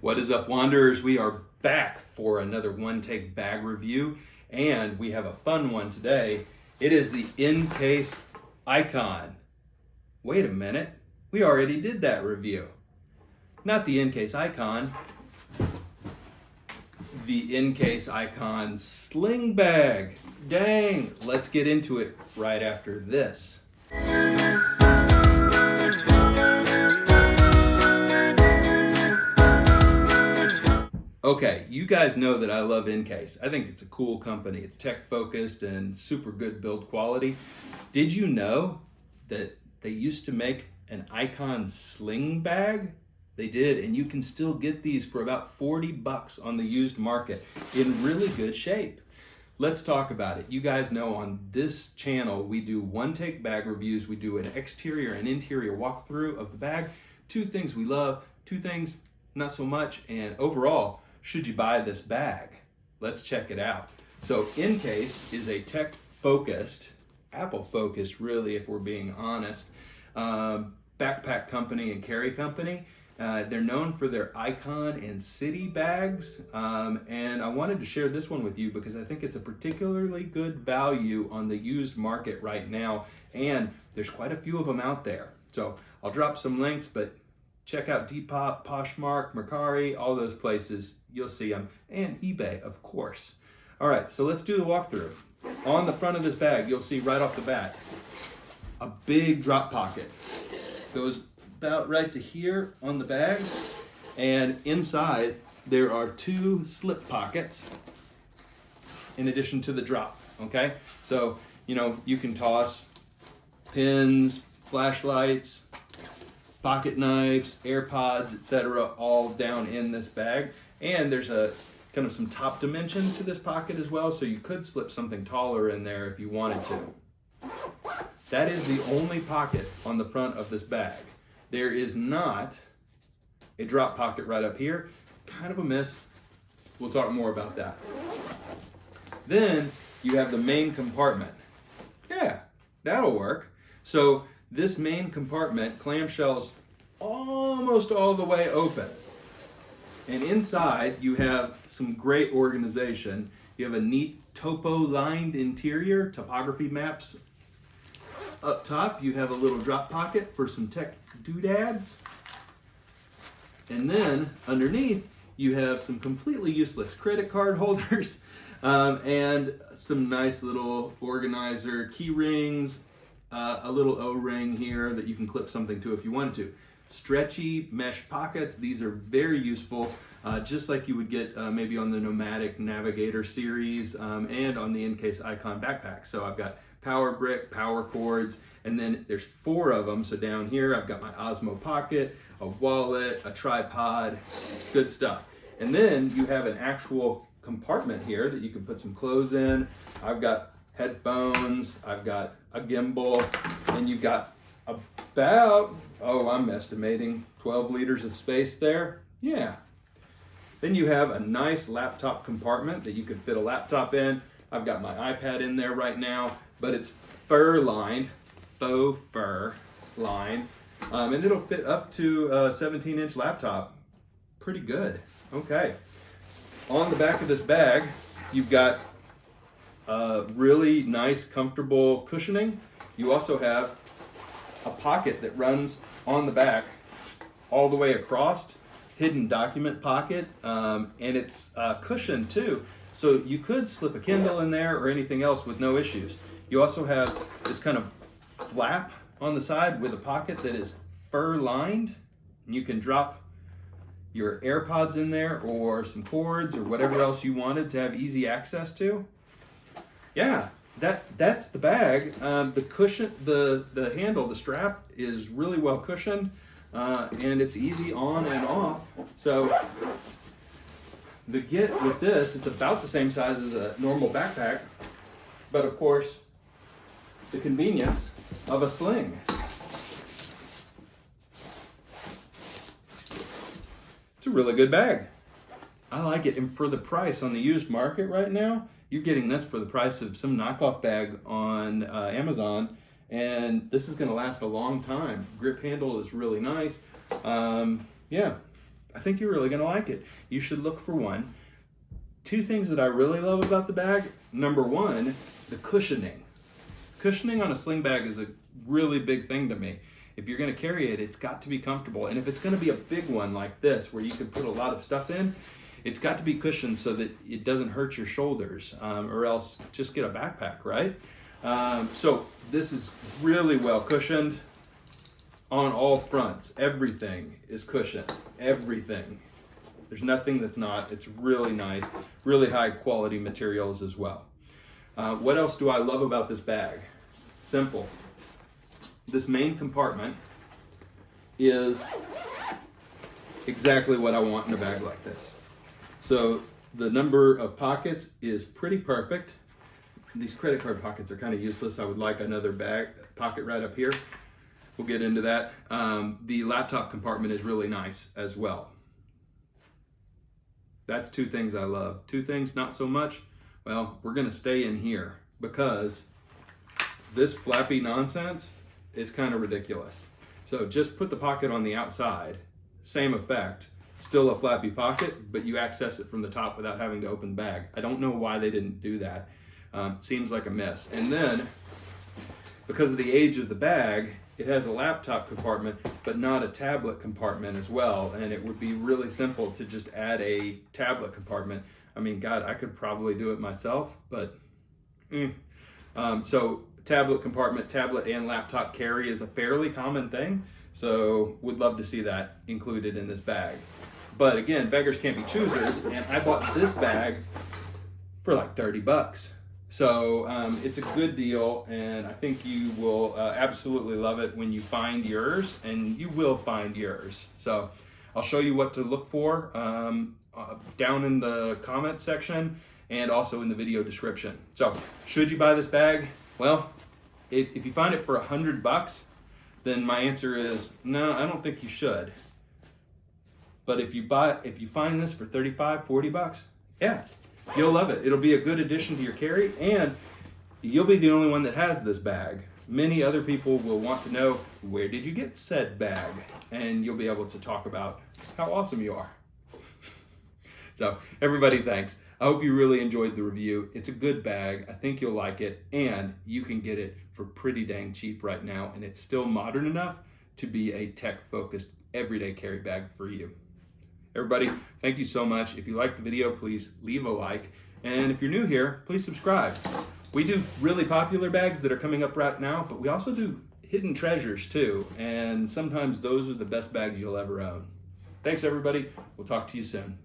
What is up, Wanderers? We are back for another one-take bag review, and we have a fun one today. It is the Incase Icon. Wait a minute, we already did that review. Not the Incase Icon, the Incase Icon Sling Bag. Dang, let's get into it right after this. Okay, you guys know that I love Incase. I think it's a cool company. It's tech focused and super good build quality. Did you know that they used to make an Icon sling bag? They did, and you can still get these for about 40 bucks on the used market in really good shape. Let's talk about it. You guys know on this channel, we do one-take bag reviews. We do an exterior and interior walkthrough of the bag. Two things we love, two things not so much, and overall, should you buy this bag? Let's check it out. So Incase is a tech-focused, Apple-focused really, if we're being honest, backpack company and carry company. They're known for their Icon and City bags, and I wanted to share this one with you because I think it's a particularly good value on the used market right now, and there's quite a few of them out there. So I'll drop some links, but check out Depop, Poshmark, Mercari, all those places. You'll see them. And eBay, of course. All right, so let's do the walkthrough. On the front of this bag, you'll see right off the bat, a big drop pocket. Goes about right to here on the bag. And inside, there are two slip pockets in addition to the drop, okay? So, you can toss pins, flashlights, pocket knives, AirPods, etc., all down in this bag. And there's a kind of some top dimension to this pocket as well, so you could slip something taller in there if you wanted to. That is the only pocket on the front of this bag. There is not a drop pocket right up here. Kind of a miss. We'll talk more about that. Then you have the main compartment. Yeah, that'll work. So this main compartment, clamshells almost all the way open. And inside you have some great organization. You have a neat topo-lined interior, topography maps. Up top you have a little drop pocket for some tech doodads. And then underneath you have some completely useless credit card holders and some nice little organizer key rings. A little O-ring here that you can clip something to if you wanted to. Stretchy mesh pockets, these are very useful, just like you would get maybe on the Nomadic Navigator series and on the Incase Icon backpack. So I've got power brick, power cords, and then there's 4 of them. So down here I've got my Osmo Pocket, a wallet, a tripod, good stuff. And then you have an actual compartment here that you can put some clothes in. I've got headphones, I've got a gimbal, and you've got about, I'm estimating 12 liters of space there. Yeah. Then you have a nice laptop compartment that you could fit a laptop in. I've got my iPad in there right now, but it's fur-lined, faux fur line, and it'll fit up to a 17-inch laptop. Pretty good. Okay. On the back of this bag, you've got really nice, comfortable cushioning. You also have a pocket that runs on the back all the way across, hidden document pocket, and it's cushioned too. So you could slip a Kindle in there or anything else with no issues. You also have this kind of flap on the side with a pocket that is fur lined. You can drop your AirPods in there or some cords or whatever else you wanted to have easy access to. Yeah, that's the bag. The cushion, the handle, the strap is really well cushioned, and it's easy on and off. So the get with this, it's about the same size as a normal backpack, but of course, the convenience of a sling. It's a really good bag. I like it, and for the price on the used market right now, you're getting this for the price of some knockoff bag on Amazon, and this is going to last a long time. Grip handle is really nice. Yeah, I think you're really gonna like it. You should look for one. Two things that I really love about the bag. Number one, the cushioning. Cushioning on a sling bag is a really big thing to me. If you're gonna carry it, it's got to be comfortable. And if it's gonna be a big one like this, where you can put a lot of stuff in, it's got to be cushioned so that it doesn't hurt your shoulders, or else just get a backpack, right? So this is really well cushioned on all fronts. Everything is cushioned, everything. There's nothing that's not. It's really nice, really high quality materials as well. What else do I love about this bag? Simple. This main compartment is exactly what I want in a bag like this. So the number of pockets is pretty perfect. These credit card pockets are kind of useless. I would like another bag pocket right up here. We'll get into that. The laptop compartment is really nice as well. That's two things I love. Two things not so much. Well, we're gonna stay in here because this flappy nonsense is kind of ridiculous. So just put the pocket on the outside, same effect, still a flappy pocket, but you access it from the top without having to open the bag. I don't know why they didn't do that. Seems like a mess. And then, because of the age of the bag, it has a laptop compartment, but not a tablet compartment as well. And it would be really simple to just add a tablet compartment. I mean, God, I could probably do it myself, but so tablet compartment, tablet and laptop carry is a fairly common thing. So would love to see that included in this bag. But again, beggars can't be choosers, and I bought this bag for like 30 bucks. So it's a good deal, and I think you will absolutely love it when you find yours, and you will find yours. So I'll show you what to look for down in the comment section and also in the video description. So should you buy this bag? Well, if you find it for 100 bucks, then my answer is no, I don't think you should. But if you find this for 35, 40 bucks, yeah, you'll love it. It'll be a good addition to your carry, and you'll be the only one that has this bag. Many other people will want to know, where did you get said bag? And you'll be able to talk about how awesome you are. So everybody, thanks. I hope you really enjoyed the review. It's a good bag. I think you'll like it, and you can get it for pretty dang cheap right now, and it's still modern enough to be a tech-focused everyday carry bag for you. Everybody, thank you so much. If you liked the video, please leave a like. And if you're new here, please subscribe. We do really popular bags that are coming up right now, but we also do hidden treasures too. And sometimes those are the best bags you'll ever own. Thanks, everybody. We'll talk to you soon.